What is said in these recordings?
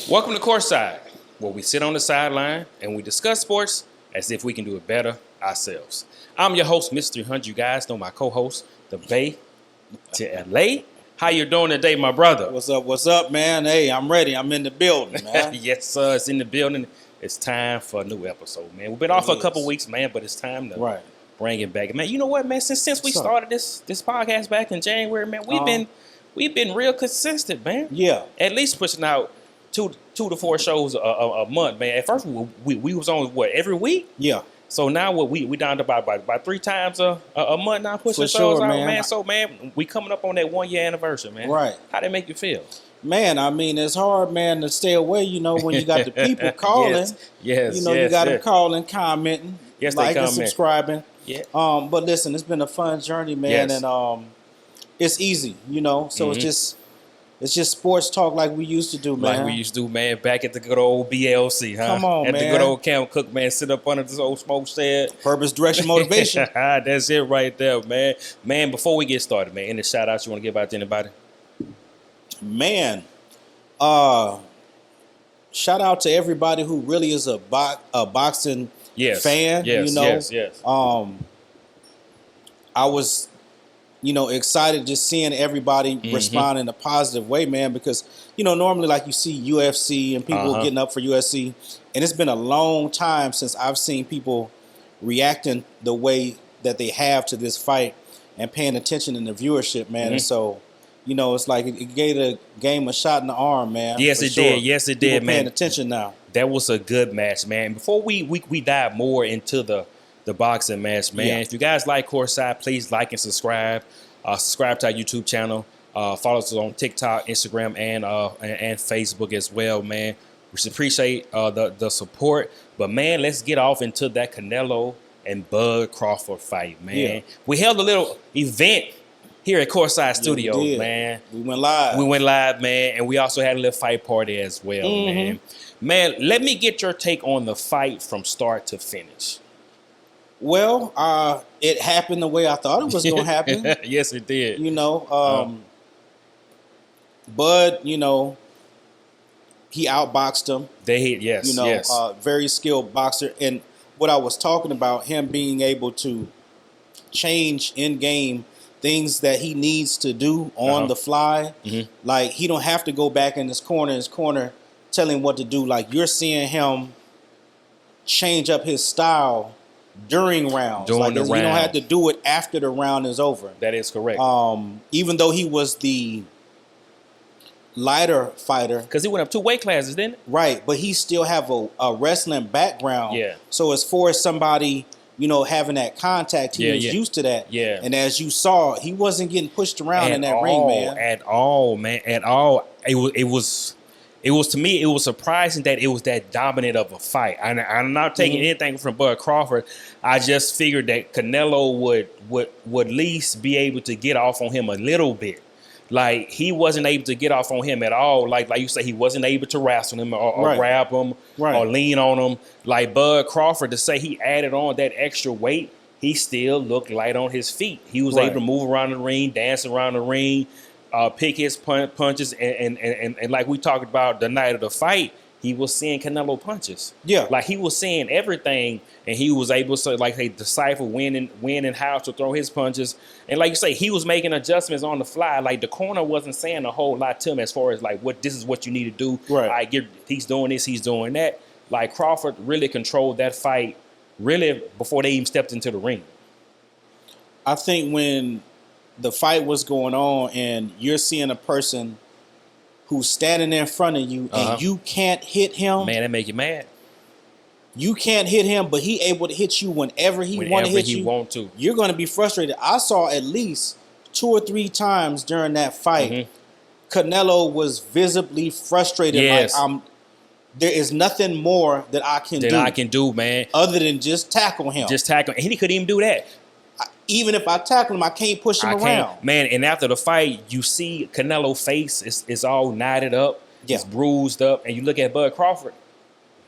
Welcome to Courtside, where we sit on the sideline and we discuss sports as if we can do it better ourselves. I'm your host, Mr. 300. You guys know my co-host, the Bay to LA. How you doing today, my brother? What's up, man? Hey, I'm ready. I'm in the building, man. Yes, sir. It's in the building. It's time for a new episode, man. We've been off for a couple weeks, man, but it's time to bring it back. Man, you know what, man? Since we started this podcast back in January, man, we've been real consistent, man. Yeah. At least pushing out two to four shows a month, man. At first, we was on every week. Yeah. So now we down to about 3 times a month now pushing shows out, man. So man, we coming up on that 1 year anniversary, man. Right. How that make you feel? Man, I mean, it's hard, man, to stay away. You know, when you got the people calling. Yes. You know, you got them calling, commenting, liking, subscribing. Yeah. But listen, it's been a fun journey, man, and it's easy. You know, so it's just sports talk like we used to do, man. Like we used to do, man, back at the good old BLC, huh? Come on, at man. the good old Camp Cook, man, sit up under this old smoke shed. Purpose, direction, motivation. That's it right there, man. Man, before we get started, man, any shout outs you want to give out to anybody? Man, shout out to everybody who really is a boxing fan. Yes, you know, yes. I was, excited just seeing everybody respond in a positive way, man, because, normally like you see UFC and people getting up for UFC, and it's been a long time since I've seen people reacting the way that they have to this fight and paying attention in the viewership, man. And so, it's like it gave the game a shot in the arm, man. Yes, it did. Yes, it did, man. Paying attention now. That was a good match, man. Before we dive more into the boxing match, man, if you guys like Courtside, please like and subscribe. Subscribe to our YouTube channel. Follow us on TikTok, Instagram, and Facebook as well, man. We should appreciate the support. But, man, let's get off into that Canelo and Bud Crawford fight, man. Yeah. We held a little event here at Courtside Studios, man. We went live. Man, and we also had a little fight party as well, man. Man, let me get your take on the fight from start to finish. Well, it happened the way I thought it was going to happen. Yes, it did. Bud, he outboxed him. Yes. Very skilled boxer. And what I was talking about, him being able to change in game things that he needs to do on the fly. Like, he don't have to go back in his corner, tell him what to do. Like, you're seeing him change up his style during rounds. You don't have to do it after the round is over. That is correct. Even though he was the lighter fighter, because he went up 2 weight classes, didn't it? Right, but he still have a wrestling background. Yeah. So as far as somebody, having that contact, he was used to that. Yeah. And as you saw, he wasn't getting pushed around in that ring, man. At all. It was to me, it was surprising that it was that dominant of a fight. I'm not taking anything from Bud Crawford. I just figured that Canelo would at least be able to get off on him a little bit. Like, he wasn't able to get off on him at all. Like you say, he wasn't able to wrestle him or grab him or lean on him. Like Bud Crawford, to say he added on that extra weight, he still looked light on his feet. He was able to move around the ring, dance around the ring, pick his punches, and like we talked about the night of the fight, he was seeing Canelo punches. Yeah. Like, he was seeing everything, and he was able to, decipher when and how to throw his punches. And like you say, he was making adjustments on the fly. Like, the corner wasn't saying a whole lot to him as far as, this is what you need to do. Right. He's doing this, he's doing that. Like, Crawford really controlled that fight, really, before they even stepped into the ring. I think when the fight was going on and you're seeing a person who's standing in front of you and you can't hit him. Man, that make you mad. You can't hit him, but he able to hit you whenever he want to hit you. Want to. You're going to be frustrated. I saw at least 2 or 3 times during that fight, Canelo was visibly frustrated. Yes. Like, there is nothing more that I can do, man, other than just tackle him. And he couldn't even do that. Even if I tackle him, I can't push him around. Man, and after the fight, you see Canelo's face is all knotted up. Yeah. It's bruised up. And you look at Bud Crawford.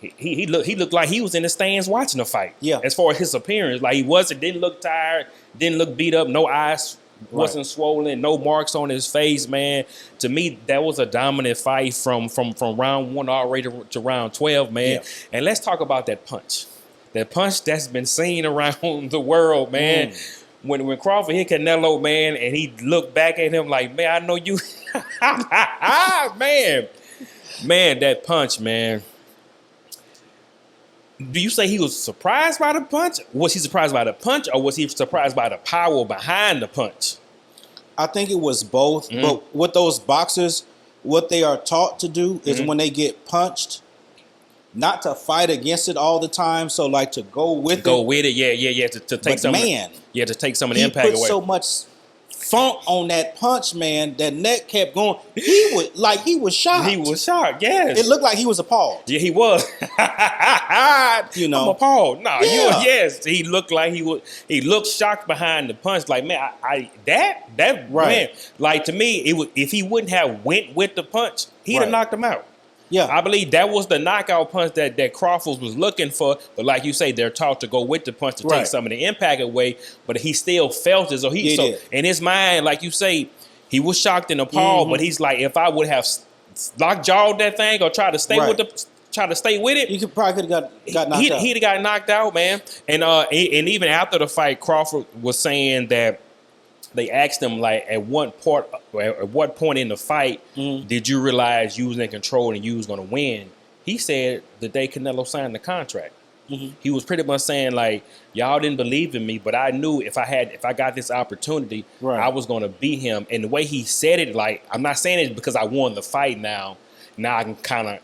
He looked like he was in the stands watching the fight. Yeah. As far as his appearance. Like, didn't look tired, didn't look beat up, no eyes wasn't swollen, no marks on his face, man. To me, that was a dominant fight from round 1 all the way to round 12, man. Yeah. And let's talk about that punch. That punch that's been seen around the world, man. When Crawford hit Canelo, man, and he looked back at him like, man, I know you. Man, that punch, man. Do you say he was surprised by the punch? Was he surprised by the punch, or was he surprised by the power behind the punch? I think it was both. But with those boxers, what they are taught to do is when they get punched, not to fight against it all the time. So like to go with it. Yeah. To take some. Yeah, to take some of the impact away. He put so much funk on that punch, man. That neck kept going. He was shocked. He was shocked. Yes. It looked like he was appalled. Yeah, he was. You know, I'm appalled. No, yeah. yes, he looked like he was. He looked shocked behind the punch. Like, man, that right. Man, like to me, it was if he wouldn't have went with the punch, he'd have knocked him out. Yeah, I believe that was the knockout punch that Crawford was looking for. But like you say, they're taught to go with the punch to take some of the impact away. But he still felt it. So in his mind, like you say, he was shocked and appalled. But he's like, if I would have lockjawed that thing or tried to stay with it, you could probably got knocked out. He'd have got knocked out, man. And even after the fight, Crawford was saying that they asked him, like, at what point in the fight did you realize you was in control and you was going to win? He said the day Canelo signed the contract. He was pretty much saying, like, y'all didn't believe in me, but I knew if I got this opportunity, I was going to beat him. And the way he said it, like, I'm not saying it because I won the fight now. Now I can kind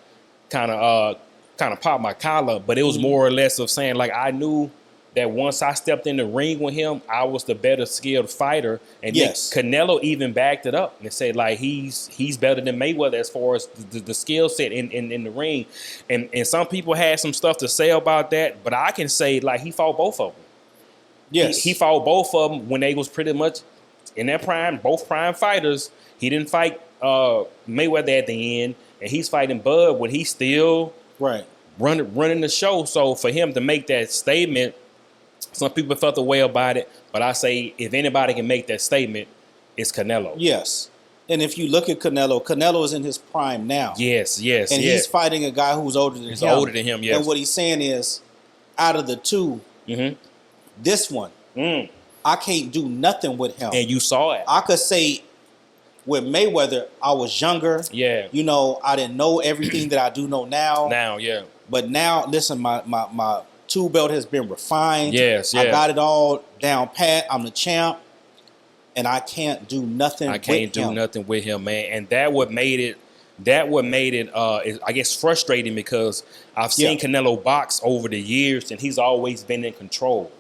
of pop my collar, but it was more or less of saying, like, I knew that once I stepped in the ring with him, I was the better skilled fighter. And then Canelo even backed it up and said, like, he's better than Mayweather as far as the skill set in the ring. And some people had some stuff to say about that, but I can say, like, he fought both of them. Yes. He fought both of them when they was pretty much in their prime, both prime fighters. He didn't fight Mayweather at the end, and he's fighting Bud when he's still running the show. So for him to make that statement, some people felt the way about it, but I say if anybody can make that statement, it's Canelo. Yes. And if you look at Canelo is in his prime now. Yes. And he's fighting a guy who's older than him. Yes. And what he's saying is, out of the two, this one, I can't do nothing with him. And you saw it. I could say with Mayweather, I was younger. Yeah. You know, I didn't know everything that I do know now. But now, listen, my two belt has been refined. Yes. I got it all down pat. I'm the champ. And I can't do nothing with him, man. And that what made it, I guess, frustrating because I've seen Canelo box over the years and he's always been in control.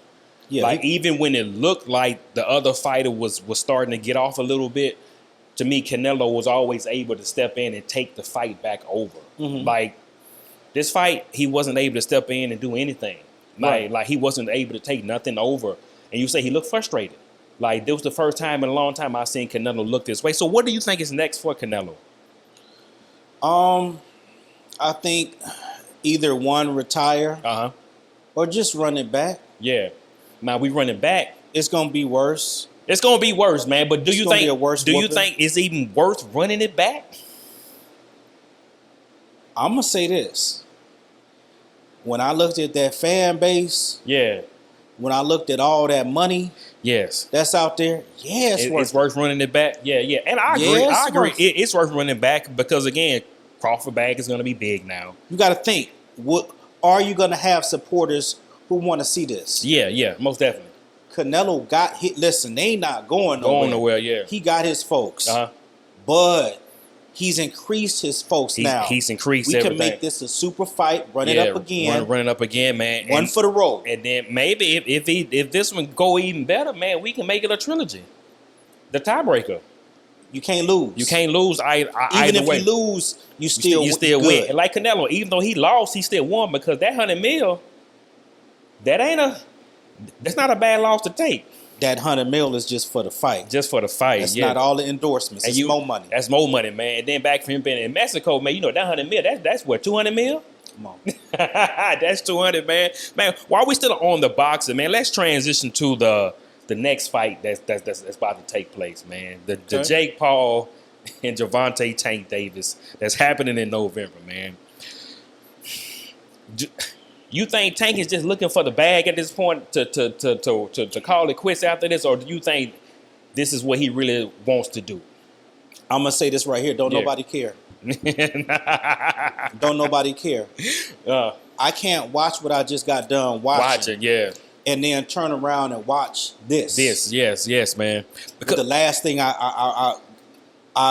Yeah, like even when it looked like the other fighter was starting to get off a little bit, to me, Canelo was always able to step in and take the fight back over. Like this fight, he wasn't able to step in and do anything. Like he wasn't able to take nothing over. And you say he looked frustrated. Like, this was the first time in a long time I've seen Canelo look this way. So what do you think is next for Canelo? I think either one, retire or just run it back. Yeah. Now we run it back. It's going to be worse. It's going to be worse, man. But do you think it's even worth running it back? I'm going to say this. When I looked at that fan base, when I looked at all that money, that's out there, it's worth running it back. Yeah. And I agree. It's worth running back because, again, Crawford bag is going to be big now. You got to think, what are you going to have supporters who want to see this? Yeah, most definitely. Canelo got hit. Listen, they not going nowhere. Yeah, he got his folks, but he's increased his folks now. He's increased. We can make this a super fight. Run it up again. Run it up again, man. One for the road. And then maybe if this one go even better, man, we can make it a trilogy. The tiebreaker. You can't lose. Even if you lose, you still win. And like Canelo, even though he lost, he still won because that $100 million, that's not a bad loss to take. That $100 million is just for the fight. That's not all the endorsements. It's more money. That's more money, man. And then back from him being in Mexico, man, you know that $100 million. That's what, $200 million. Come on, that's $200, man. Man, while we still on the boxing, man, let's transition to the next fight that's about to take place, man. The Jake Paul and Gervonta Tank Davis that's happening in November, man. You think Tank is just looking for the bag at this point to call it quits after this, or do you think this is what he really wants to do? I'm gonna say this right here. Don't nobody care. Don't nobody care. I can't watch what I just got done watching. Yeah. And then turn around and watch this. Yes, man. Because the last thing I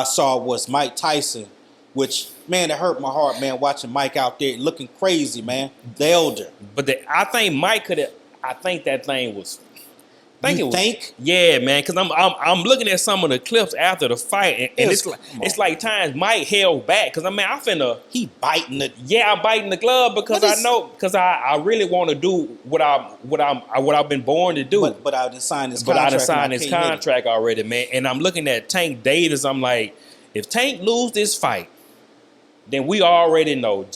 saw was Mike Tyson, which, man, it hurt my heart, man, watching Mike out there looking crazy, man. The elder. But I think Mike could have. I think that thing was. You think? Yeah, man. Because I'm looking at some of the clips after the fight, and it's like times Mike held back. Because he biting it. Yeah, I'm biting the glove because I really want to do what I've been born to do. But I done signed this contract. But I done signed this contract already, man. And I'm looking at Tank Davis. I'm like, if Tank lose this fight, then we already know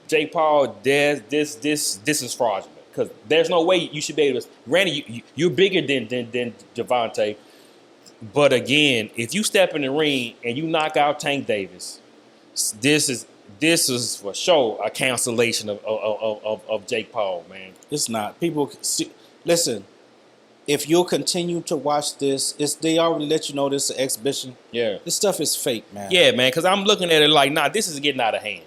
Jake Paul. This is fraudulent. Because there's no way you should be able to. Granted, you're bigger than Gervonta. But again, if you step in the ring and you knock out Tank Davis, this is for sure a cancellation of Jake Paul, man. It's not. People listen. If you'll continue to watch this, they already let you know this is an exhibition. Yeah, this stuff is fake, man. Yeah, man. Because I'm looking at it like, nah, this is getting out of hand.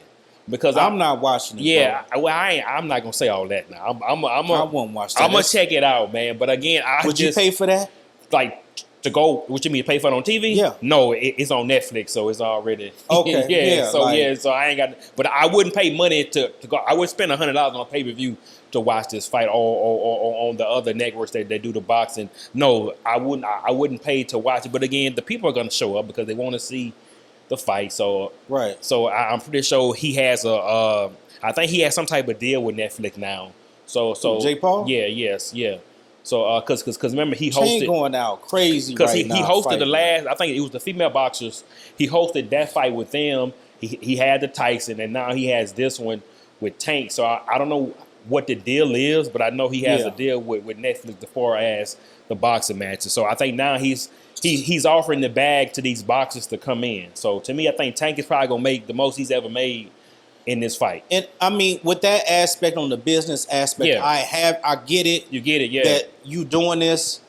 Because I'm not watching it. Yeah, I'm not gonna say all that now. I won't watch that. I'm gonna check it out, man. But again, would you pay for that? Like to go? What you mean pay for it on TV? Yeah. No, it's on Netflix, so it's already okay. So I ain't got. But I wouldn't pay money to go. I would spend $100 on a pay-per-view to watch this fight, or on the other networks that they do the boxing. No, I wouldn't pay to watch it. But again, the people are gonna show up because they want to see the fight. So right. So I'm pretty sure he has I think he has some type of deal with Netflix now. So Jake Paul? Yeah. So because remember he hosted going out crazy because he hosted the last. I think it was the female boxers. He hosted that fight with them. He had the Tyson, and now he has this one with Tank. So I don't know what the deal is, but I know he has a deal with Netflix as far as the boxing matches. So I think now he's offering the bag to these boxers to come in. So to me, I think Tank is probably gonna make the most he's ever made in this fight. And I mean, with that aspect on the business aspect, I get it. You get it, yeah. That you doing this,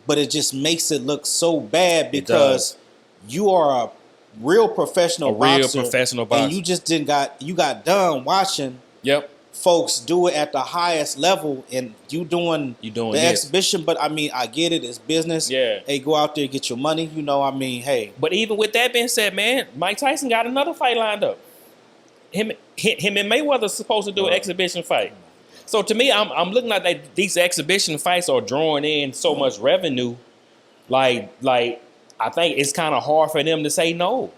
but it just makes it look so bad because you are a real professional boxer. And you just got done watching. Yep. Folks do it at the highest level, and you doing the exhibition. But I mean, I get it. It's business. Yeah. Hey, go out there, get your money. You know, I mean, hey. But even with that being said, man, Mike Tyson got another fight lined up. Him and Mayweather's supposed to do an exhibition fight. So to me, I'm looking at that these exhibition fights are drawing in so much revenue. Like I think it's kind of hard for them to say no.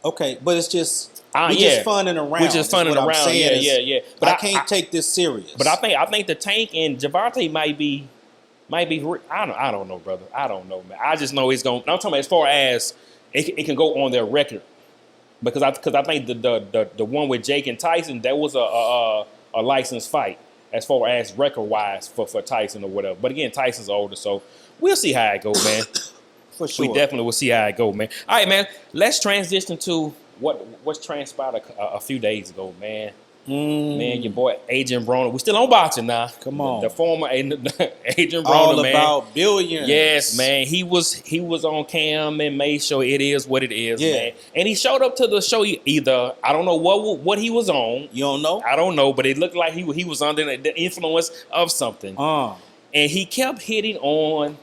Okay, but it's just. We're just funning around. We're just funning around. Yeah. But I can't take this serious. But I think the Tank and Gervonta might be. I don't know, brother. I don't know, man. I just know it's going. I'm talking about as far as it can go on their record, because I think the one with Jake and Tyson, that was a licensed fight as far as record wise for Tyson or whatever. But again, Tyson's older, so we'll see how it goes, man. For sure, we definitely will see how it goes, man. All right, man. Let's transition to what's transpired a few days ago, man. Man, your boy Adrian Broner. We're still on boxing now. Come on, the former Adrian Broner, all man. About billions. Yes, man. He was on cam and made sure it is what it is, man. And he showed up to the show. Either I don't know what he was on. You don't know? I don't know, but it looked like he was under the influence of something. And he kept hitting on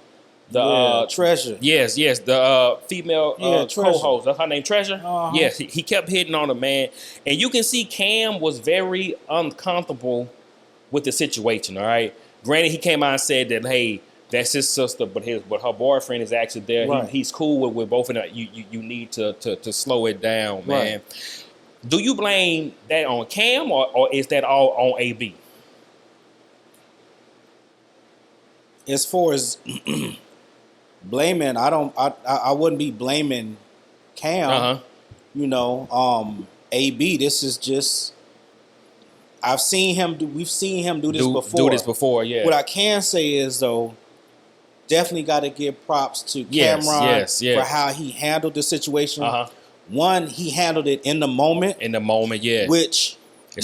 the Treasure. Yes, the female co-host. That's her name, Treasure. Yes, he kept hitting on her, man, and you can see Cam was very uncomfortable with the situation. All right, granted, he came out and said that, hey, that's his sister, but her boyfriend is actually there. Right. He's cool with both of them. You need to slow it down, man. Right. Do you blame that on Cam or is that all on AB? As far as blaming, I wouldn't be blaming Cam. You know, AB, this is just I've seen him do. We've seen him do this before. Do this before, yeah. What I can say is though, definitely got to give props to Cameron for how he handled the situation. One, he handled it in the moment. In the moment, yeah. Which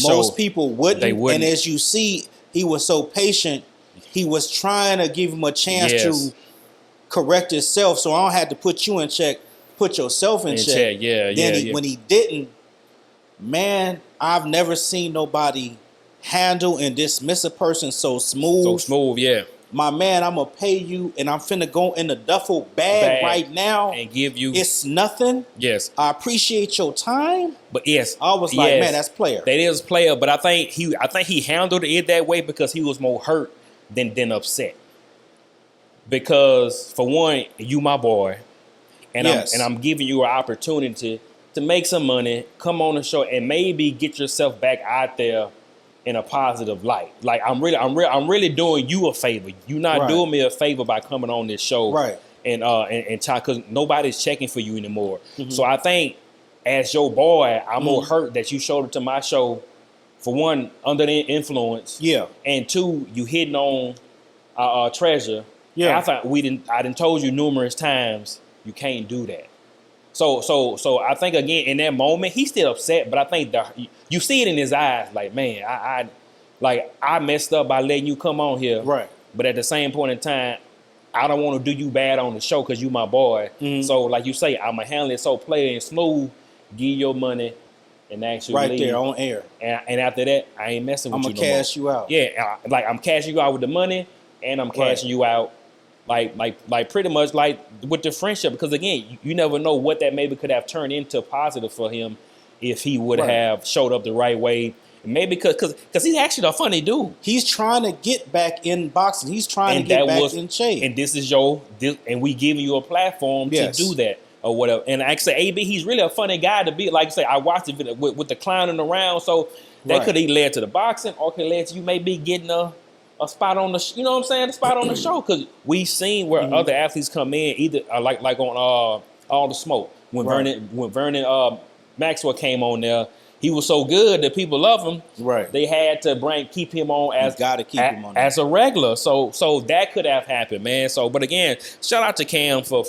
most people wouldn't. They wouldn't. And as you see, he was so patient. He was trying to give him a chance to correct himself. So I don't have to put you in check. Put yourself in check. Yeah, when he didn't, man, I've never seen nobody handle and dismiss a person so smooth. So smooth, yeah. My man, I'm going to pay you, and I'm finna go in the duffel bag right now. And give you... It's nothing. Yes. I appreciate your time. But yes. I was like, man, that's player. That is player, but I think he handled it that way because he was more hurt than upset. Because, for one, you my boy, and I'm giving you an opportunity to make some money, come on the show, and maybe get yourself back out there in a positive light. Like I'm really doing you a favor. You're not doing me a favor by coming on this show, right? And because nobody's checking for you anymore. So I think as your boy, I'm more hurt that you showed up to my show. For one, under the influence, and two, you hitting on Treasure. Yeah, I thought I done told you numerous times you can't do that. So I think again in that moment he's still upset, but I think you see it in his eyes, like, man, I messed up by letting you come on here, right? But at the same point in time, I don't want to do you bad on the show because you my boy. So like you say, I'ma handle it so plain and smooth, give you your money, and actually right leave. there on air. And after that, I ain't messing with you. I'ma cash you out. Yeah, like I'm cashing you out with the money, and I'm cashing you out. Like pretty much like with the friendship, because again, you never know what that maybe could have turned into positive for him if he would have showed up the right way. Maybe because he's actually a funny dude. He's trying to get back in boxing. He's trying to get back in shape. And this is and we giving you a platform to do that or whatever. And like I say, AB, he's really a funny guy to be. Like I say, I watched the video with the clowning around, so that could either led to the boxing or could led to you maybe getting a spot on the, you know what I'm saying, a spot on the show, because we've seen where other athletes come in, either like on All the Smoke when Vernon Maxwell came on there. He was so good that people love him. Right. They had to keep him on as a regular. So that could have happened, man. So, but again, shout out to Cam for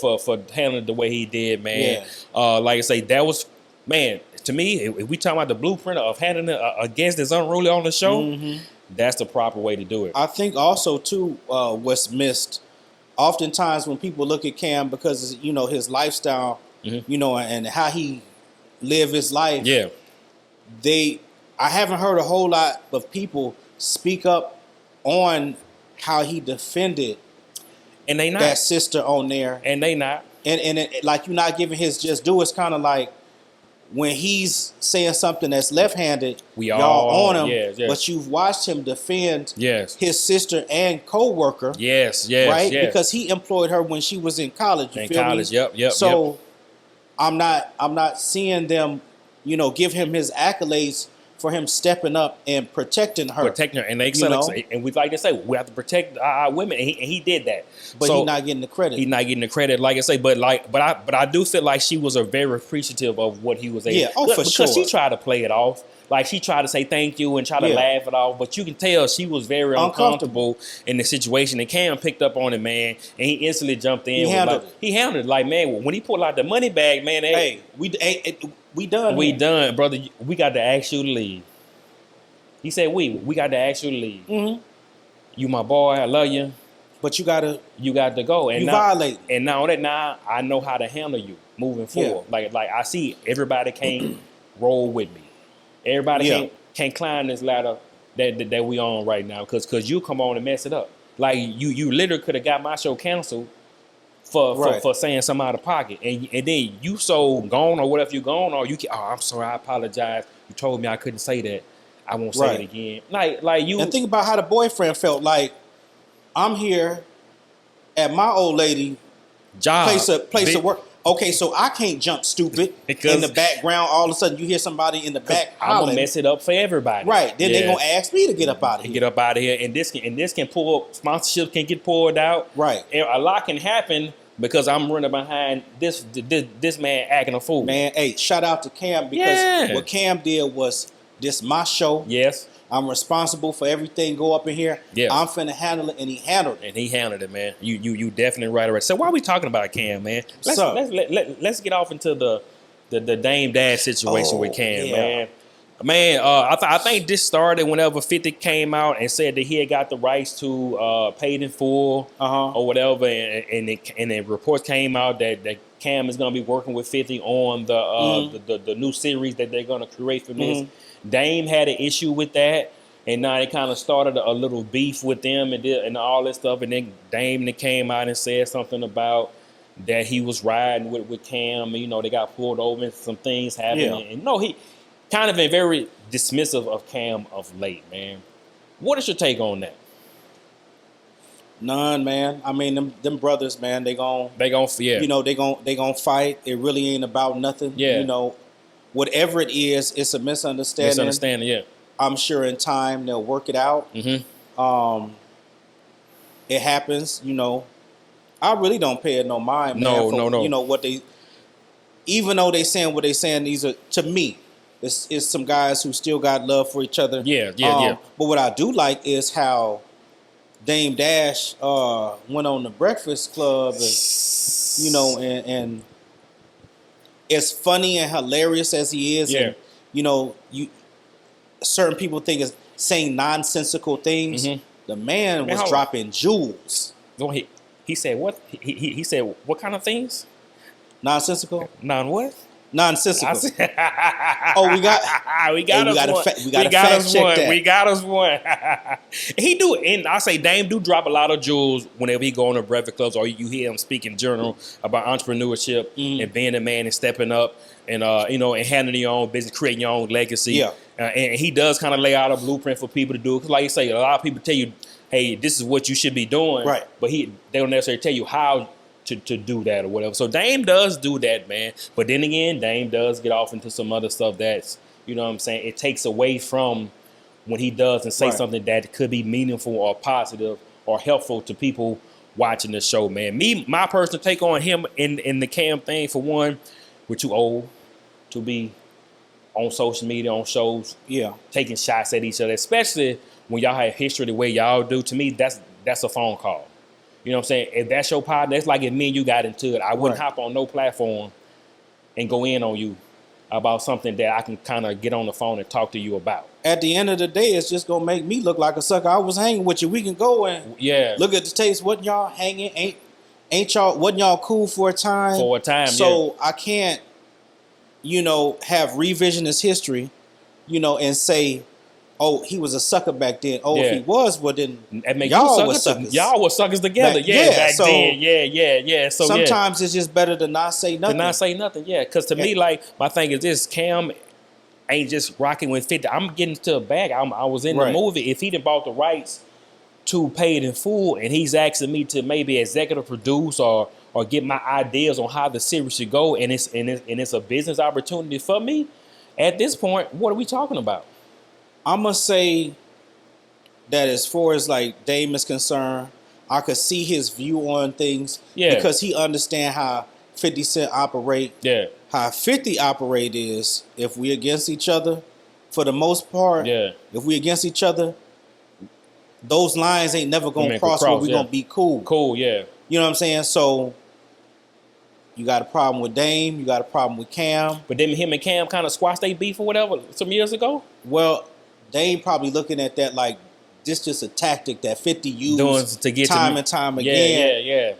handling it the way he did, man. Yeah. Like I say, that was, man, to me, if we talking about the blueprint of handling it against this unruly on the show, that's the proper way to do it. I think also too, what's missed, oftentimes when people look at Cam because his lifestyle, and how he live his life. Yeah. I haven't heard a whole lot of people speak up on how he defended and they not that sister on there. And they not. And like you're not giving his just due. It's kind of like when he's saying something that's left-handed, y'all on him, but you've watched him defend his sister and co-worker. Right? Because he employed her when she was in college. Yep. So I'm not seeing them, give him his accolades for him stepping up and protecting her. And and we like to say we have to protect our women, and he did that. But he's not getting the credit. He's not getting the credit, like I say. But I do feel like she was very appreciative of what he was able. Yeah, for sure. Because she tried to play it off. Like she tried to say thank you and try to laugh it off, but you can tell she was very uncomfortable in the situation. And Cam picked up on it, man, and he instantly jumped in. He handled it. Like, man, when he pulled out the money bag, man, we done. We done, brother. We got to ask you to leave. He said, we got to ask you to leave. Mm-hmm. You my boy, I love you. But you got to go. And you violate. And now I know how to handle you moving forward. Yeah. Like I see everybody can't roll with me. Everybody can't climb this ladder that we on right now because you come on and mess it up. Like you literally could have got my show canceled for saying something out of pocket, and then you so gone or whatever you gone or I'm sorry, I apologize. You told me I couldn't say that. I won't say it again. Like you. And think about how the boyfriend felt. Like, I'm here at my old lady job place of work. Okay, so I can't jump stupid because in the background. All of a sudden, you hear somebody in the back. I'm gonna mess it up for everybody. Right? Then they're gonna ask me to get up out of here. Get up out of here, and this can pull sponsorships can get pulled out. Right? And a lot can happen because I'm running behind this man acting a fool. Man, hey, shout out to Cam because what Cam did was This my show. Yes. I'm responsible for everything go up in here. Yes. I'm finna handle it, and he handled it. And he handled it, man. You definitely right. So why are we talking about Cam, man? Let's get off into the Dame Dash situation with Cam, man. Man, I think this started whenever 50 came out and said that he had got the rights to paid in full or whatever, and the reports came out that Cam is going to be working with 50 on the new series that they're going to create for this. Dame had an issue with that, and now it kind of started a little beef with them and all this stuff. And then Dame came out and said something about that he was riding with Cam. You know, they got pulled over and some things happened. Yeah. And no, he kind of been very dismissive of Cam of late, man. What is your take on that? None, man. I mean, them brothers, man. They gon' yeah. You know, they gon' fight. It really ain't about nothing. Yeah. You know, whatever it is, it's a misunderstanding. Yeah. I'm sure in time they'll work it out. Mm-hmm. It happens. You know, I really don't pay it no mind. No. You know what they, even though they saying what they saying, these are, to me, it's some guys who still got love for each other. Yeah. But what I do like is how Dame Dash went on the Breakfast Club, and you know, and as funny and hilarious as he is, and, you know, certain people think is saying nonsensical things. The man was dropping jewels. No, he said what? He said what kind of things? Nonsensical? What? Nonsensical. Oh, we got us one. He do, and I say Dame do drop a lot of jewels whenever he go on the Breakfast Clubs, or you hear him speak in general about entrepreneurship and being a man and stepping up and you know, and handling your own business, creating your own legacy. Yeah. And he does kind of lay out a blueprint for people to do. Because like you say, a lot of people tell you, hey, this is what you should be doing. Right. But they don't necessarily tell you how to do that or whatever. So Dame does do that, man. But then again, Dame does get off into some other stuff that's, you know what I'm saying, it takes away from when he does and say something that could be meaningful or positive or helpful to people watching the show, man. My personal take on him in the Cam thing, for one, we're too old to be on social media, on shows, taking shots at each other, especially when y'all have history the way y'all do. To me, that's a phone call. You know what I'm saying? If that's your partner, it's like if me and you got into it. I wouldn't hop on no platform and go in on you about something that I can kind of get on the phone and talk to you about. At the end of the day, it's just gonna make me look like a sucker. I was hanging with you. We can go and look at the tapes. Wasn't y'all hanging? Ain't y'all? Wasn't y'all cool for a time? So I can't, you know, have revisionist history, you know, and say, oh, he was a sucker back then. Oh, if he was, well then y'all were suckers. Y'all were suckers together. Back then. Yeah. So sometimes it's just better to not say nothing. Because to me, like, my thing is this: Cam ain't just rocking with 50. I'm getting to a bag. I was in the movie. If he done bought the rights to Paid in Full, and he's asking me to maybe executive produce or get my ideas on how the series should go, and it's a business opportunity for me, at this point, what are we talking about? I'm going to say that as far as like Dame is concerned, I could see his view on things because he understand how 50 Cent operate. Yeah. How 50 operate is if we against each other, for the most part, if we against each other, those lines ain't never going to cross where we're going to be cool. You know what I'm saying? So you got a problem with Dame, you got a problem with Cam. But then him and Cam kind of squashed their beef or whatever some years ago? Well, Dame probably looking at that like this just a tactic that 50 used to get time and time again.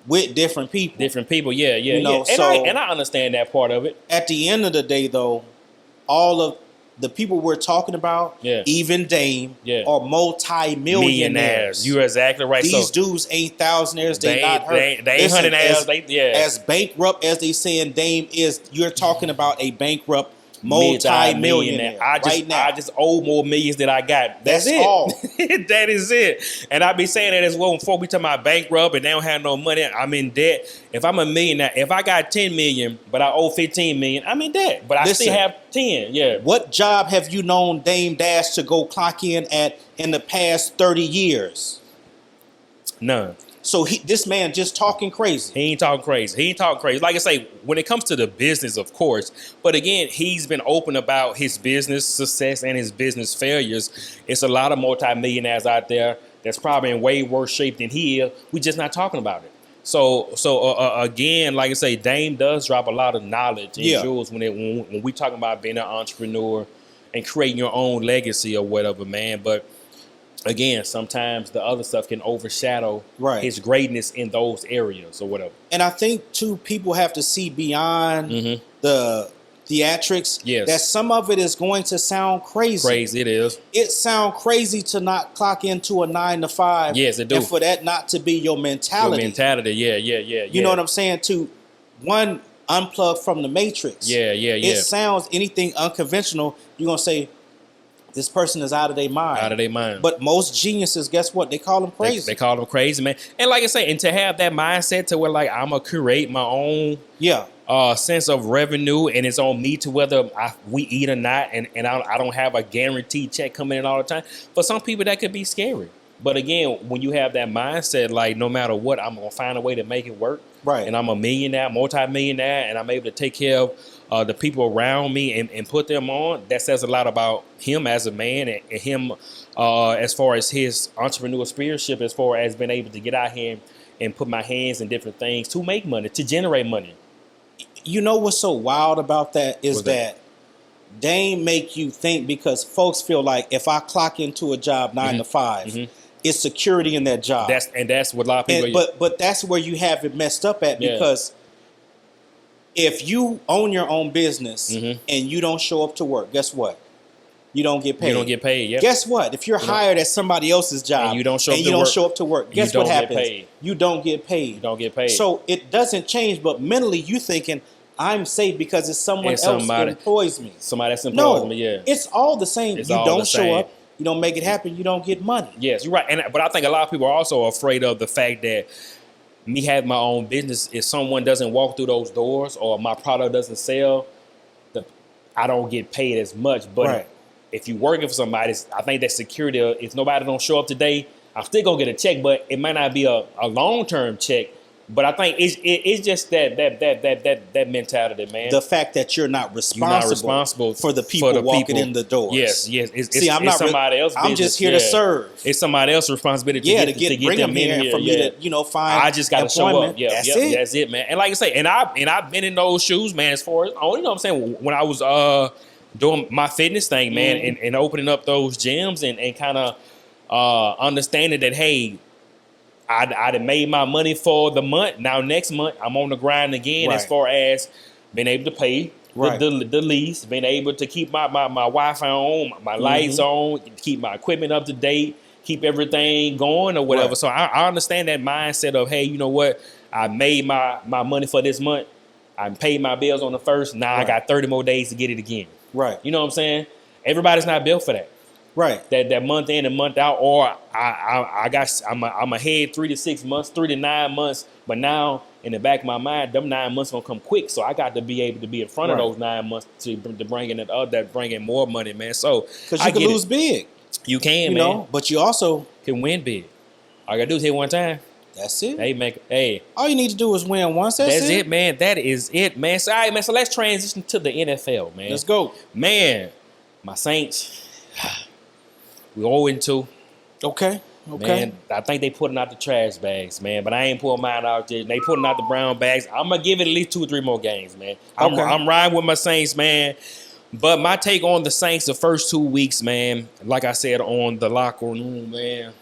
With different people. You know, and I understand that part of it. At the end of the day, though, all of the people we're talking about, even Dame, are multi-millionaires. You're exactly right. These dudes ain't thousandaires. They not hurt. They ain't hundredaires. As bankrupt as they saying Dame is, you're talking about a bankrupt multi-millionaire. I just owe more millions than I got. That's it. All. That is it. And I be saying that as well before we talk about bankrupt and they don't have no money. I'm in debt. If I'm a millionaire, if I got 10 million, but I owe 15 million, I'm in debt. But I still have 10. Yeah. What job have you known Dame Dash to go clock in at in the past 30 years? None. So this man just talking crazy. He ain't talking crazy. He ain't talking crazy. Like I say, when it comes to the business, of course. But again, he's been open about his business success and his business failures. It's a lot of multimillionaires out there that's probably in way worse shape than he is. We just not talking about it. So again, like I say, Dame does drop a lot of knowledge and jewels when we talking about being an entrepreneur and creating your own legacy or whatever, man. But again, sometimes the other stuff can overshadow his greatness in those areas or whatever. And I think, too, people have to see beyond the theatrics. Yes. That some of it is going to sound crazy. Crazy, it is. It sounds crazy to not clock into a 9 to 5. Yes, it do. And for that not to be your mentality. Your mentality, yeah. You know what I'm saying? To, one, unplug from the matrix. Yeah. It sounds anything unconventional, you're going to say, this person is out of their mind. Out of their mind. But most geniuses, guess what? They call them crazy. They call them crazy, man. And like I say, and to have that mindset to where like I'm gonna create my own sense of revenue, and it's on me to whether we eat or not, and I don't have a guaranteed check coming in all the time. For some people, that could be scary. But again, when you have that mindset, like no matter what, I'm gonna find a way to make it work. Right. And I'm a millionaire, multi-millionaire, and I'm able to take care of the people around me and put them on. That says a lot about him as a man and him as far as his entrepreneurial spiritship, as far as being able to get out here and put my hands in different things to make money, to generate money. You know what's so wild about that is that Dame make you think, because folks feel like if I clock into a job 9 to 5, it's security in that job. That's what a lot of people. But that's where you have it messed up at, because if you own your own business and you don't show up to work, guess what? You don't get paid. You don't get paid. Yeah. Guess what? If you're hired at somebody else's job and you don't show up to work, guess what happens? You don't get paid. You don't get paid. So it doesn't change, but mentally you thinking, I'm safe because it's someone else who employs me. Somebody else employs me, yeah. It's all the same. You don't show up, you don't make it happen, you don't get money. Yes, you're right. But I think a lot of people are also afraid of the fact that me having my own business, if someone doesn't walk through those doors or my product doesn't sell, I don't get paid as much. But if you're working for somebody, I think that security, if nobody don't show up today, I'm still going to get a check, but it might not be a long-term check. But I think it's just that mentality, man. The fact that you're not responsible for the people walking in the doors. Yes. I'm not somebody else's business. I'm just here to serve. It's somebody else's responsibility to get them in here. For me to find. I just got to show up. Yeah, that's it, man. And like I say, and I've been in those shoes, man. As far as you know, what I'm saying, when I was doing my fitness thing, man, and opening up those gyms and kind of understanding that, hey, I'd have made my money for the month. Now next month I'm on the grind again, as far as being able to pay the lease, being able to keep my Wi-Fi on, my lights on, keep my equipment up to date, keep everything going or whatever. So I understand that mindset of, hey, you know what? I made my money for this month. I paid my bills on the first. Now I got 30 more days to get it again. Right. You know what I'm saying? Everybody's not built for that. Right. That month in and month out, or I'm ahead 3 to 6 months, 3 to 9 months. But now in the back of my mind, them 9 months gonna come quick, so I got to be able to be in front of those 9 months to bring in that bring in more money, man. So because you can lose big, you can, man. Know, but you also can win big. All you gotta do is hit one time. That's it. Hey, man. Hey, all you need to do is win once. That's it, man. That is it, man. So, all right, man. So let's transition to the NFL, man. Let's go, man. My Saints. We 0-2. Okay. Man, I think they putting out the trash bags, man. But I ain't pulling mine out there. They putting out the brown bags. I'm gonna give it at least 2 or 3 more games, man. I'm riding with my Saints, man. But my take on the Saints the first 2 weeks, man, like I said on the locker room, man.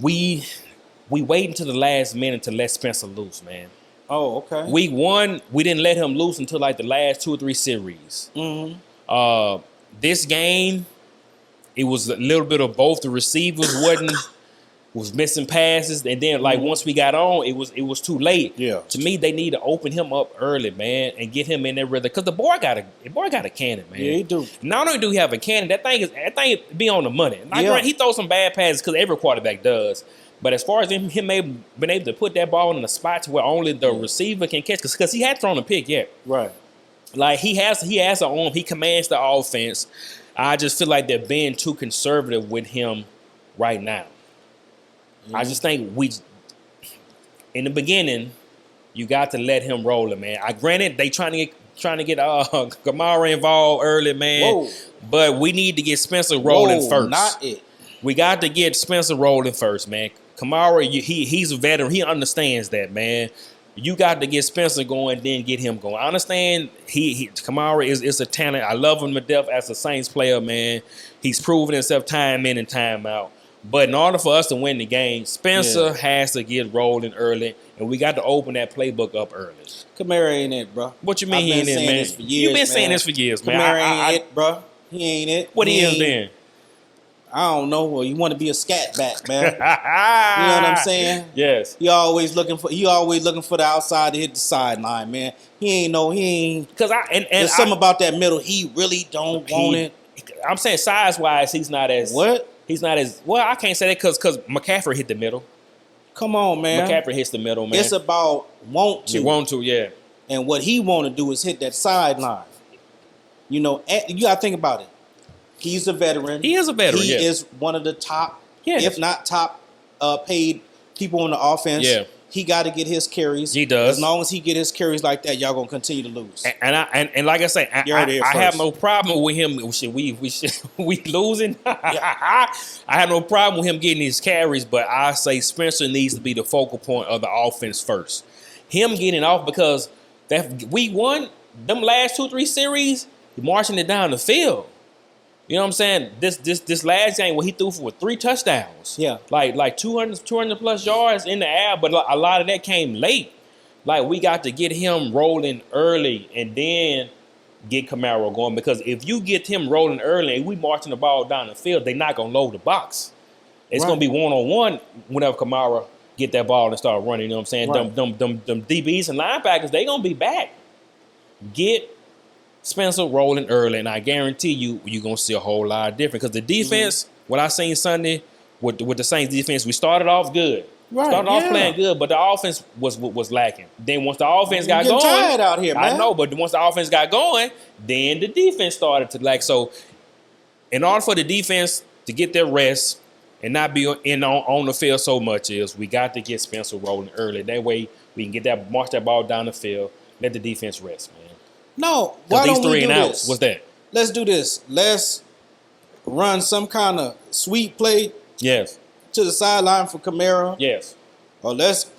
We wait until the last minute to let Spencer loose, man. Oh, okay. Week 1, we didn't let him loose until like the last 2 or 3 series. This game, it was a little bit of both. The receivers was missing passes, and then like once we got on, it was too late. Yeah. To me, they need to open him up early, man, and get him in there rhythm. Because the boy got a cannon, man. Yeah, he do. Not only do he have a cannon, that thing be on the money. Like, he throws some bad passes because every quarterback does. But as far as him been able to put that ball in the spot to where only the receiver can catch, because he had thrown a pick yet. Right. Like he has an arm. He commands the offense. I just feel like they're being too conservative with him right now. I just think in the beginning, you got to let him roll it, man. I granted they trying to get Kamara involved early, man. Whoa. But we need to get Spencer rolling first. Not it. We got to get Spencer rolling first, man. Kamara, he's a veteran. He understands that, man. You got to get Spencer going, then get him going. I understand Kamara is a talent. I love him to death as a Saints player, man. He's proven himself time in and time out. But in order for us to win the game, Spencer has to get rolling early, and we got to open that playbook up early. Kamara ain't it, bro. What you mean he ain't it, man? You've been saying this for years, man. Kamara ain't it, bro. He ain't it. What he is then? I don't know. Well, you want to be a scat back, man. You know what I'm saying? Yes. He always looking for the outside to hit the sideline, man. He ain't. Because there's something about that middle. He really don't want it. I'm saying size wise, he's not as what? He's not as well. I can't say that because McCaffrey hit the middle. Come on, man. McCaffrey hits the middle, man. It's about want to. You want to, yeah. And what he want to do is hit that sideline. You know, you got to think about it. He's a veteran. He is a veteran. He is one of the top, if not top, paid people on the offense. Yeah. He got to get his carries. He does. As long as he get his carries like that, y'all gonna continue to lose. And like I say, I have no problem with him. We losing. I have no problem with him getting his carries, but I say Spencer needs to be the focal point of the offense first. Him getting off because that we won them last 2-3 series, marching it down the field. You know what I'm saying? This last game where he threw for 3 touchdowns. Yeah. Like 200 plus yards in the air, but a lot of that came late. Like we got to get him rolling early and then get Kamara going, because if you get him rolling early and we marching the ball down the field, they're not going to load the box. It's going to be one-on-one whenever Kamara get that ball and start running. You know what I'm saying? Right. Them DBs and linebackers, they going to be back. Get Spencer rolling early, and I guarantee you're going to see a whole lot different. Because the defense, what I seen Sunday with the Saints defense, we started off good. Right, started off playing good, but the offense was lacking. Then once the offense got going, tired out here, man. I know, but once the offense got going, then the defense started to lack. So in order for the defense to get their rest and not be on the field so much, is we got to get Spencer rolling early. That way we can march that ball down the field, let the defense rest, man. No, why don't we do this? What's that? Let's do this. Let's run some kind of sweep play. Yes. To the sideline for Kamara. Yes. Or let's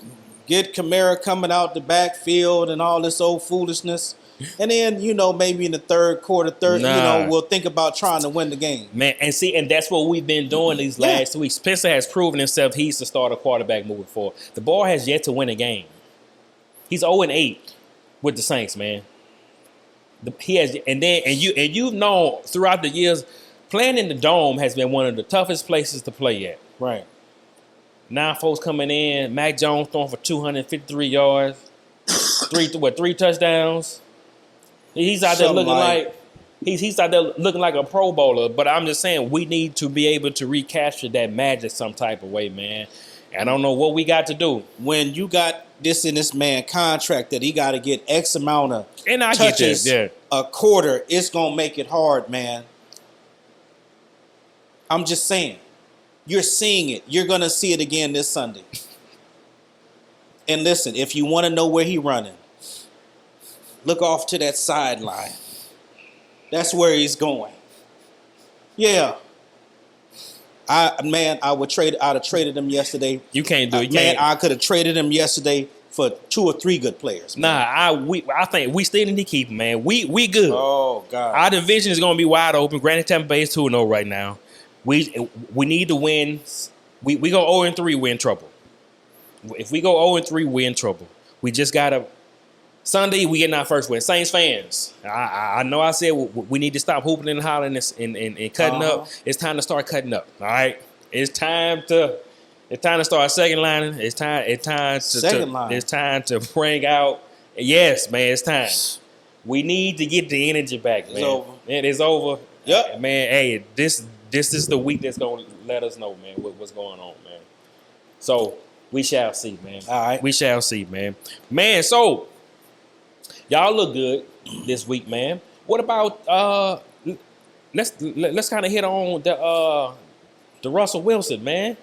get Kamara coming out the backfield and all this old foolishness. And then, maybe in the third quarter, we'll think about trying to win the game. Man, and that's what we've been doing these last 2 weeks. Spencer has proven himself he's the starter quarterback moving forward. The ball has yet to win a game. He's 0-8 with the Saints, man. He has, and you've known throughout the years, playing in the Dome has been one of the toughest places to play at. Right. Now folks coming in, Mac Jones throwing for 253 yards, three touchdowns. He's out there looking like he's out there looking like a Pro Bowler. But I'm just saying we need to be able to recapture that magic some type of way, man. I don't know what we got to do. When you got this in this man contract that he got to get X amount of touches a quarter, it's going to make it hard, man. I'm just saying. You're seeing it. You're going to see it again this Sunday. And listen, if you want to know where he's running, look off to that sideline. That's where he's going. Yeah. I'd have traded him yesterday. You can't do it. I could have traded him yesterday for 2 or 3 good players. Man. I think we still need to keep him, man. We good. Oh God. Our division is gonna be wide open. Granted, Tampa Bay is 2-0 right now. We need to win. We go 0-3, we're in trouble. If we go 0-3, we're in trouble. We just gotta. Sunday, we getting our first win. Saints fans, I know I said we need to stop hooping and hollering and cutting up. It's time to start cutting up. All right, it's time to start second lining. It's time to bring out. Yes, man, it's time. We need to get the energy back, man. It's over. It is over. Yep, man. Hey, this is the week that's gonna let us know, man, what's going on, man. So we shall see, man. All right, we shall see, man. Man, so. Y'all look good this week, man. What about let's kind of hit on the Russell Wilson, man.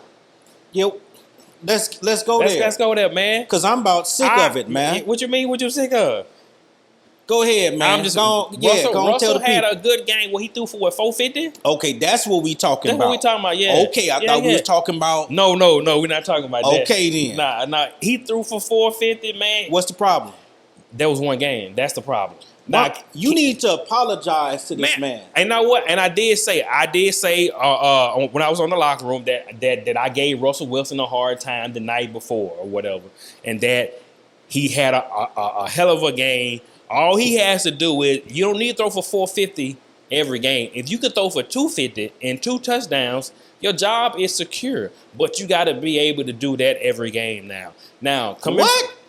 Yep. Let's go there. Let's go there, man. Because I'm about sick of it, man. What you mean? What you sick of? Go ahead, man. I'm just Russell tell the had people. a good game where he threw for what 450. Okay, that's what we talking That's about. what we talking about. Yeah. Okay, I thought we was talking about. No, we're not talking about that. Okay, then. Nah. He threw for 450, man. What's the problem? That was one game. That's the problem. Now, you need to apologize to this man. And know what? And I did say when I was on the locker room that I gave Russell Wilson a hard time the night before or whatever, and that he had a hell of a game. All he has to do is you don't need to throw for 450 every game. If you can throw for 250 and 2 touchdowns, your job is secure. But you got to be able to do that every game now.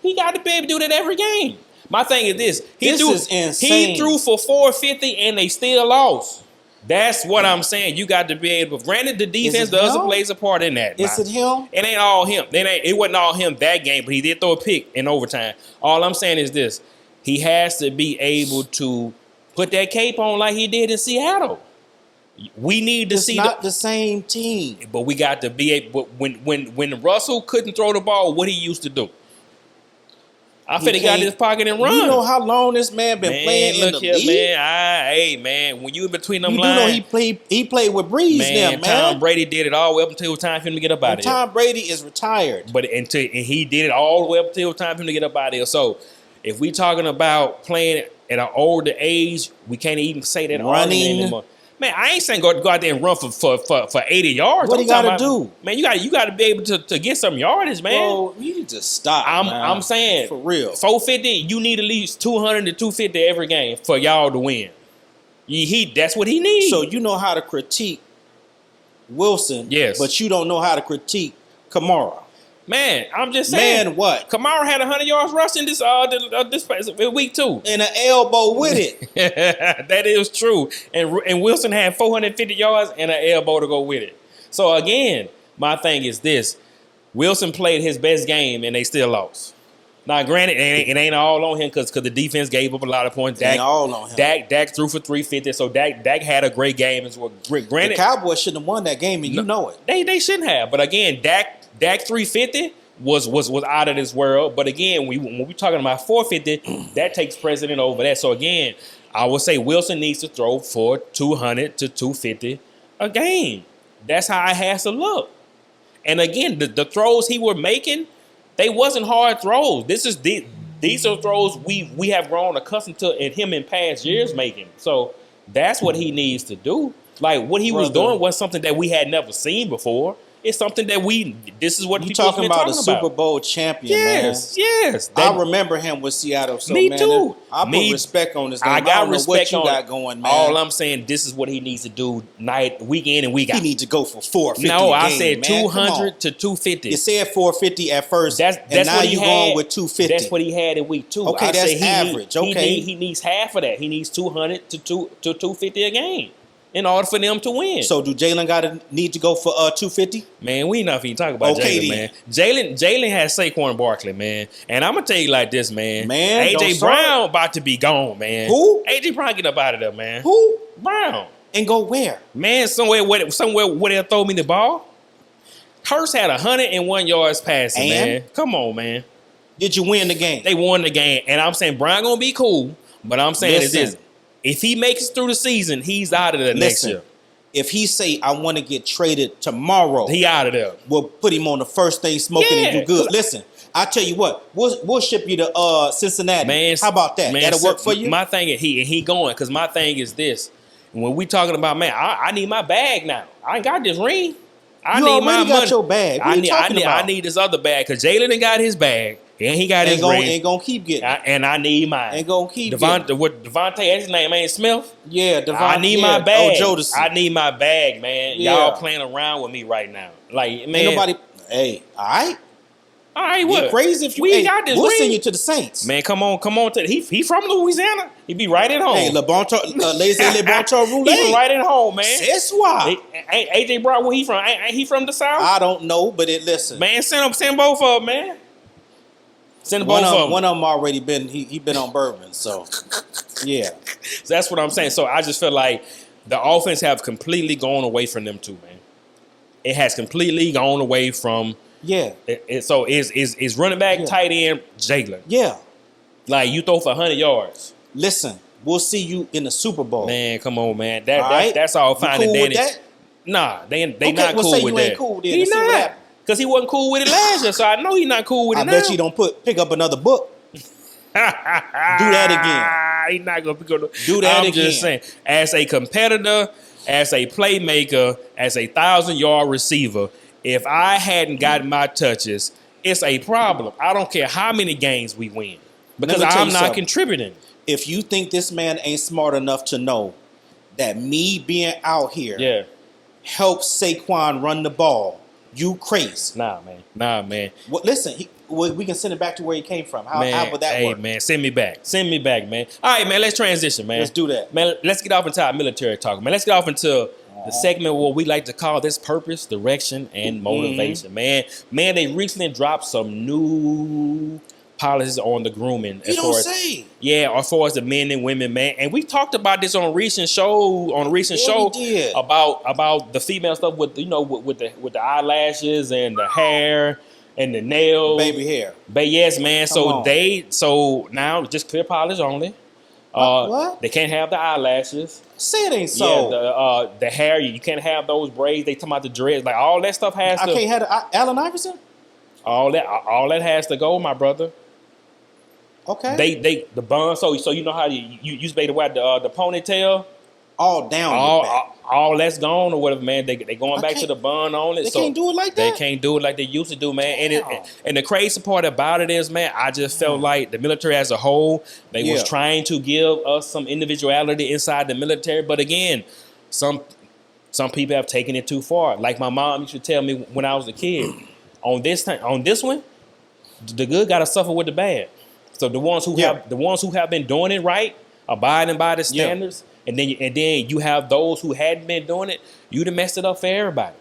He got to be able to do that every game. My thing is this. This is insane. He threw for 450 and they still lost. That's what I'm saying. You got to be able. Granted, the defense plays a part in that. Is it him? It ain't all him. It wasn't all him that game, but he did throw a pick in overtime. All I'm saying is this. He has to be able to put that cape on like he did in Seattle. We need to see. It's not the same team. But we got to be able. When Russell couldn't throw the ball, what he used to do? I feel he got in his pocket and run. You know how long this man been playing in the league? Man, when you in between them lines. You know he played with Breeze man. Tom Brady did it all the way up until it was time for him to get up out of here. Tom Brady is retired. And he did it all the way up until it was time for him to get up out of here. So if we talking about playing at an older age, we can't even say that running anymore. Man, I ain't saying go out there and run for 80 yards. What you got to do? Man, you got to be able to get some yardage, man. Bro, you need to stop, I'm saying. For real. 450, you need at least 200 to 250 every game for y'all to win. That's what he needs. So you know how to critique Wilson, yes, but you don't know how to critique Kamara. Man, I'm just saying. Man, what? Kamara had 100 yards rushing this week 2. And an elbow with it. That is true. And Wilson had 450 yards and an elbow to go with it. So, again, my thing is this. Wilson played his best game, and they still lost. Now, granted, it ain't all on him because the defense gave up a lot of points. It ain't all on him. Dak threw for 350, so Dak had a great game as well. Granted, the Cowboys shouldn't have won that game, and you know it. They shouldn't have. But, again, Dak 350 was out of this world. But again, when we're talking about 450, that takes precedent over that. So again, I would say Wilson needs to throw for 200 to 250 a game. That's how it has to look. And again, the throws he were making, they wasn't hard throws. These are throws we have grown accustomed to in him in past years making. So that's what he needs to do. Like what he was doing was something that we had never seen before. It's something that this is what you talking about. A Super Bowl champion, yes, man. Yes. I remember him with Seattle. So, me too. I put respect on this guy. I got respect on what you got going, man. All I'm saying, this is what he needs to do week in and week out. He needs to go for 450 No, I said 200 to 250. You said 450 at first, that's now what he you had. Going with 250. That's what he had in week 2. Okay, that's average. He needs half of that. He needs 200 to 250 a game in order for them to win. So do Jalen need to go for 250? Man, we enough even talk about Jalen, man. Jalen has Saquon Barkley, man. And I'm going to tell you like this, man. A.J. Brown about to be gone, man. Who? A.J. Brown get up out of there, man. Who? Brown. And go where? Man, somewhere where they'll throw me the ball. Hurst had 101 yards passing, man. Come on, man. Did you win the game? They won the game. And I'm saying Brown going to be cool. But I'm saying is this. If he makes it through the season, he's out of there next year. If he say, I want to get traded tomorrow, he out of there. We'll put him on the first thing smoking and do good. Listen, I tell you what, we'll ship you to Cincinnati. Man, how about that? That'll work for you? My thing is he going, because my thing is this. When we talking about, man, I need my bag now. I ain't got this ring. I need my money. Got your bag. I need this other bag, because Jalen ain't got his bag. And he got his ring. Ain't gonna keep getting it. And I need mine. Ain't gonna keep getting what Devontae, his name ain't Smith? Yeah, Devontae. I need my bag. Jodeci. I need my bag, man. Yeah. Y'all playing around with me right now. Like, man. Ain't nobody. Hey, all right. All right, what? You're crazy if you got this we'll ring. send you to the Saints. Man, come on. He from Louisiana. He be right at home. Hey, Le Bonto Roulette. He right at home, man. That's why. Ain't AJ Brown, where he from? Ain't he from the South? I don't know, but listen. Man, send both of them, man. Send both of them. One of them already been, he been on bourbon, so, yeah. So that's what I'm saying. So I just feel like the offense have completely gone away from them two, man. It has completely gone away from Yeah. So is running back, tight end, Jalen. Yeah. Like you throw for 100 yards. Listen, we'll see you in the Super Bowl. Man, come on, man. That's all All fine cool and with dandy. that? Nah, they Okay, not well, cool say with you that. ain't cool then He and see what not. happens. Because he wasn't cool with it last year, so I know he's not cool with it I now. bet you don't pick up another book. Do that He's not going to pick up. Do that I'm again. just saying, as a competitor, as a playmaker, as a 1,000-yard receiver, if I hadn't gotten my touches, it's a problem. I don't care how many games we win because Let me tell I'm you not something. contributing. If you think this man ain't smart enough to know that me being out here helps Saquon run the ball, you crazy. Nah, man. Well, listen, we can send it back to where he came from. How would that work? Man, send me back, man. All right, man, let's transition, man. Let's do that. Man, let's get off into our military talk, man. Let's get off into the segment where we like to call this purpose, direction, and motivation, man. Man, they recently dropped some new policies on the grooming. You don't say. Yeah, as far as the men and women, man. And we talked about this on a recent show. We did. About the female stuff with with the eyelashes and the hair and the nails, Baby hair. But yes, man. Come on. So now just clear polish only. What? They can't have the eyelashes. Say it ain't so. Yeah, the hair, you can't have those braids. They talking about the dreads, like all that stuff has to. I can't have Allen Iverson. All that has to go, my brother. Okay. They the bun. So you know how you used to be able to wear the ponytail. All down. Your back. All that's gone or whatever, man. They going back to the bun on it. They can't do it like that. They can't do it like they used to do, man. And the crazy part about it is, man, I just felt like the military as a whole, they was trying to give us some individuality inside the military. But again, some people have taken it too far. Like my mom used to tell me when I was a kid, on this one, the good got to suffer with the bad. So the ones who have been doing it right, abiding by the standards. And then you have those who hadn't been doing it. You'd have messed it up for everybody,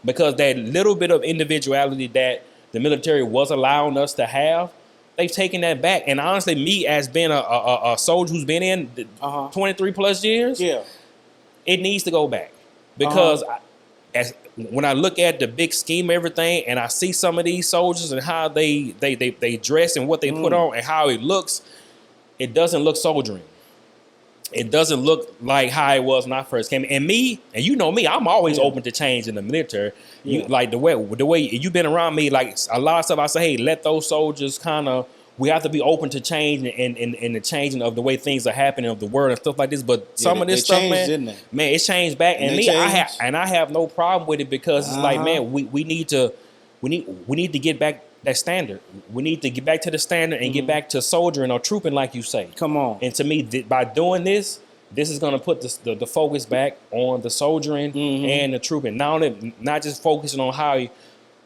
because that little bit of individuality that the military was allowing us to have, they've taken that back. And honestly, me as being a soldier who's been in 23 plus years, it needs to go back, because when I look at the big scheme of everything, and I see some of these soldiers and how they dress and what they put on and how it looks, it doesn't look soldiering. It doesn't look like how it was when I first came. And me, and you know me, I'm always open to change in the military. You like the way you've been around me, like a lot of stuff I say, hey, let those soldiers we have to be open to change and the changing of the way things are happening of the world and stuff like this. But some of this stuff, changed, man, it's changed back. And me, I have no problem with it, because it's like, man, we need to get back that standard. We need to get back to the standard and get back to soldiering or trooping, like you say. Come on. And to me, by doing this is going to put the focus back on the soldiering and the trooping. Not just focusing on how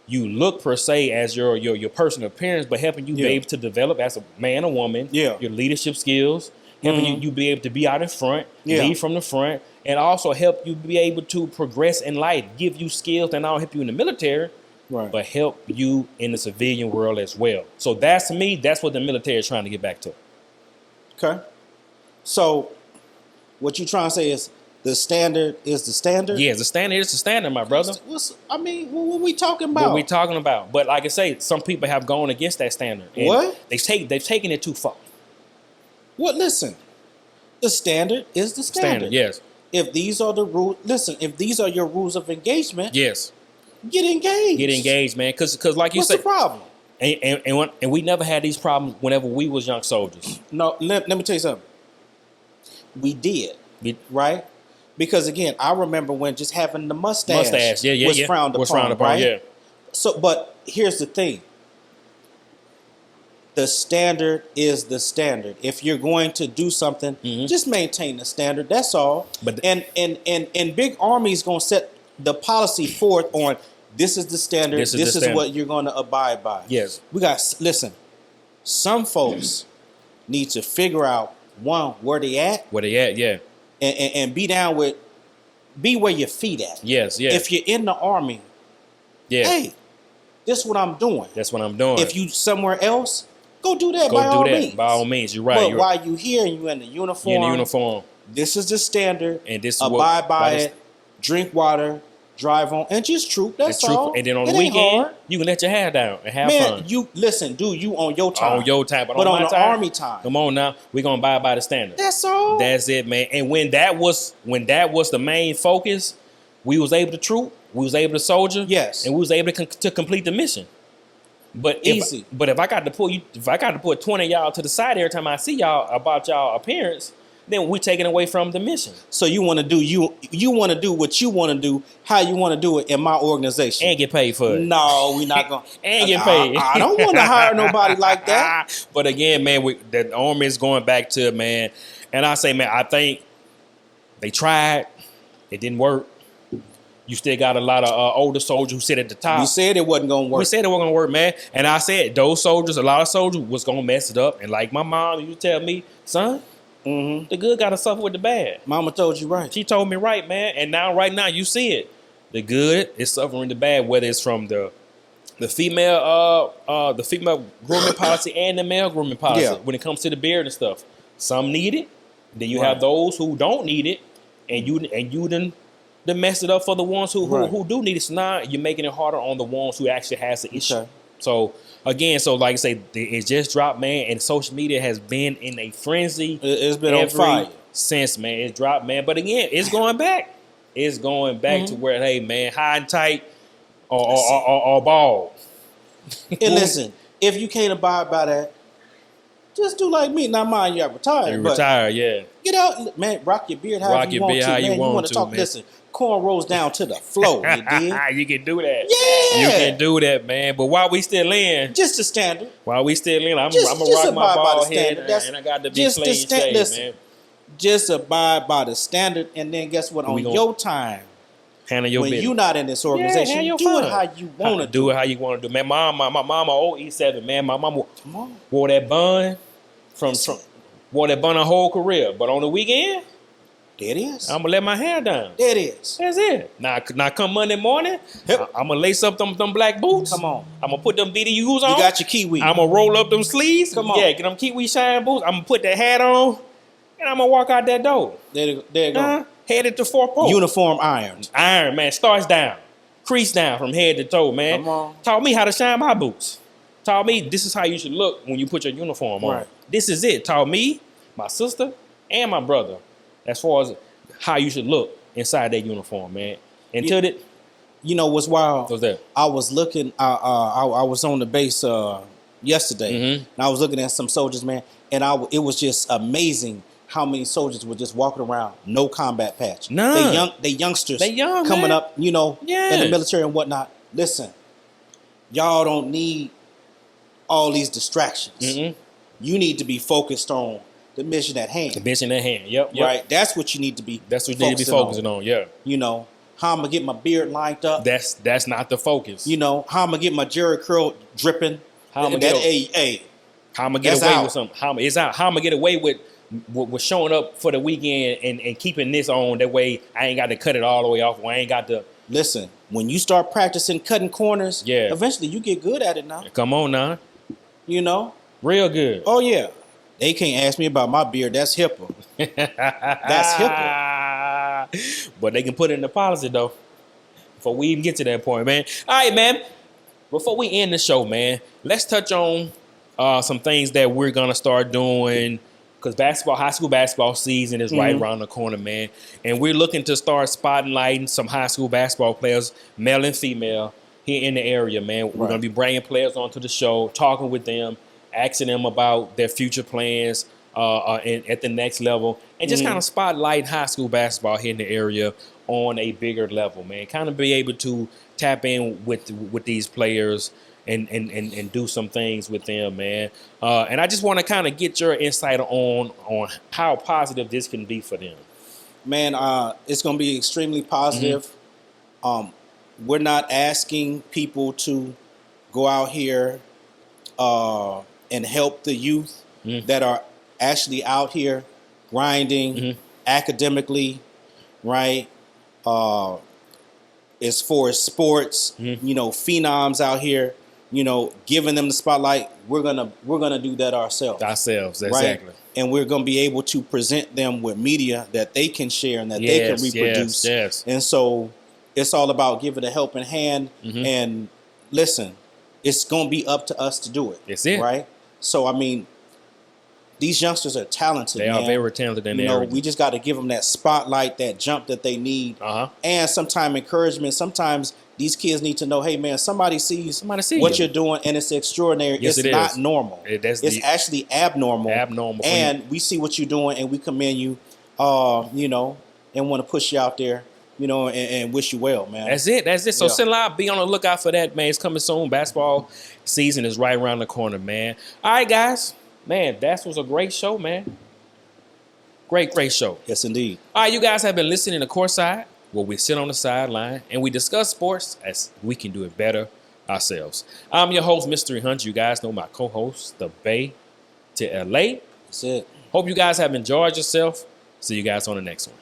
you look per se as your personal appearance, but helping you be able to develop as a man or woman, your leadership skills, helping you be able to be out in front, lead from the front, and also help you be able to progress in life, give you skills that not help you in the military, but help you in the civilian world as well. So that's what the military is trying to get back to. Okay. So what you're trying to say is the standard is the standard? Yeah, the standard is the standard, my brother. What are we talking about? What we talking about? But like I say, some people have gone against that standard. What? They've taken it too far. What? Listen, the standard is the standard. Yes. If these are the rules, if these are your rules of engagement, yes, get engaged, man. Because like you what's said, the problem? And we never had these problems whenever we was young soldiers. No, let me tell you something. We did, right? Because again, I remember when just having the mustache was frowned upon, right? Yeah. So, but here's the thing. The standard is the standard. If you're going to do something, just maintain the standard. That's all. But and big army's gonna set the policy forth on this is the standard. This is what you're going to abide by. Yes. Listen. Some folks need to figure out where they at. Where they at? Yeah. And be where your feet at. Yes. Yeah. If you're in the army, hey, this is what I'm doing. That's what I'm doing. If you somewhere else, go do that. By all means. You're right. But while you here and you in the uniform, this is the standard. And this is abide by it. Drink water. drive on, and just troop. That's and all. And then on It the ain't weekend, hard. you can let your hair down and have Man, fun. you listen, dude. You on your time. On your time, but on on my the time, Army time. Come on now, we're gonna abide by the standard. That's all. That's it, man. And when that was the main focus, we was able to troop, we was able to soldier, Yes. and we was able to complete the mission. But Easy. If I got to put 20 of y'all to the side every time I see y'all about y'all appearance, then we taking away from the mission. So you want to do you want to do what you want to do, how you want to do it in my organization, And get paid for it. No, we not gonna. And get paid. I don't want to hire nobody like that. But again, man, the Army is going back to it, man. And I say, man, I think they tried. It didn't work. You still got a lot of older soldiers who sit at the top. We said it wasn't gonna work. We said it wasn't gonna work, man. And I said those soldiers, a lot of soldiers, was gonna mess it up. And like my mom, you tell me, son, the good gotta suffer with the bad. Mama told you right. She told me right, man. And right now, you see it. The good is suffering the bad, whether it's from the female grooming policy and the male grooming policy. Yeah. When it comes to the beard and stuff, some need it. Then you Right. have those who don't need it, and you done mess it up for the ones who do need it. So now you're making it harder on the ones who actually has the issue. Okay. So again, like I say, it just dropped, man, and social media has been in a frenzy. It's been on fire since, man. It dropped, man. But again, it's going back. It's going back to where, hey, man, high and tight or bald. And listen, if you can't abide by that, just do like me. Not mind you, I retired. But Retire, yeah. get out, man. Rock your beard however you want to. Man, you want to talk. Man. Listen, corn rolls down to the floor. You did. You can do that. Yeah, you can do that, man. But while we still in, just the standard. I'm gonna Just rock my abide by the bald head, standard. That's and I got to be just clean the shaved, listen, man. Just abide by the standard, and then guess what? On your time, handle your when business. you're not in this organization, yeah, do it how you want to do it. How you want to do, man. My mama, old E7, man. My mama Come on. wore that bun wore that bun her whole career, but on the weekend, There it is. I'm gonna let my hair down. There it is. That's it. Now come Monday morning, I'm gonna lace up them black boots. Come on. I'm gonna put them BDUs on. You got your kiwi. I'm gonna roll up them sleeves. Come on. Yeah, get them kiwi shine boots. I'm gonna put that hat on, and I'm gonna walk out that door. There you go. Headed to Fort Polk. Uniform ironed. Iron, man. Starts down. Crease down from head to toe, man. Come on. Taught me how to shine my boots. Taught me this is how you should look when you put your uniform on. Right. This is it. Taught me, my sister, and my brother, as far as how you should look inside that uniform, man. Until that, You know what's wild? what's that? I was looking. I was on the base yesterday, and I was looking at some soldiers, man, and it was just amazing how many soldiers were just walking around, no combat patch. None. They youngsters. They young, coming man. up, in the military and whatnot. Listen, y'all don't need all these distractions. You need to be focused on the mission at hand. The mission at hand. Yep. Right. That's what you need to be. That's what you need to be focusing on. Yeah. How I'm gonna get my beard lined up. That's not the focus. How I'm gonna get my Jerry curl dripping. How I'm gonna get away with something. How I'm gonna get away with showing up for the weekend and keeping this on. That way I ain't got to cut it all the way off. Or I ain't got to. Listen, when you start practicing cutting corners, eventually you get good at it now. Come on now. Real good. Oh yeah. They can't ask me about my beard. That's HIPAA. That's HIPAA. But they can put it in the policy though. Before we even get to that point, man. All right, man. Before we end the show, man, let's touch on some things that we're gonna start doing. Because high school basketball season is right around the corner, man. And we're looking to start spotlighting some high school basketball players, male and female, here in the area, man. We're going to be bringing players onto the show, talking with them, asking them about their future plans at the next level, and just kind of spotlight high school basketball here in the area on a bigger level, man. Kind of be able to tap in with these players and do some things with them, man. And I just want to kind of get your insight on how positive this can be for them. Man, it's going to be extremely positive. We're not asking people to go out here and help the youth that are actually out here grinding academically, right? As far as sports, phenoms out here, giving them the spotlight. We're gonna do that ourselves. Exactly. Right? And we're gonna be able to present them with media that they can share and that they can reproduce. Yes. And so It's all about giving a helping hand. And listen, it's going to be up to us to do it. That's it. Right? So, I mean, these youngsters are talented. They are very talented. And we just got to give them that spotlight, that jump that they need. And sometimes encouragement. Sometimes these kids need to know, hey, man, somebody sees what you're doing, and it's extraordinary. Yes, it's not normal. It's actually abnormal. And we see what you're doing, and we commend you, and want to push you out there, and wish you well, man. That's it. So send live. Be on the lookout for that, man. It's coming soon. Basketball season is right around the corner, man. All right, guys. Man, that was a great show, man. Great show. Yes, indeed. All right, you guys have been listening to Courtside, where we sit on the sideline and we discuss sports as we can do it better ourselves. I'm your host, Mystery Hunt. You guys know my co-host, the Bay to LA. That's it. Hope you guys have enjoyed yourself. See you guys on the next one.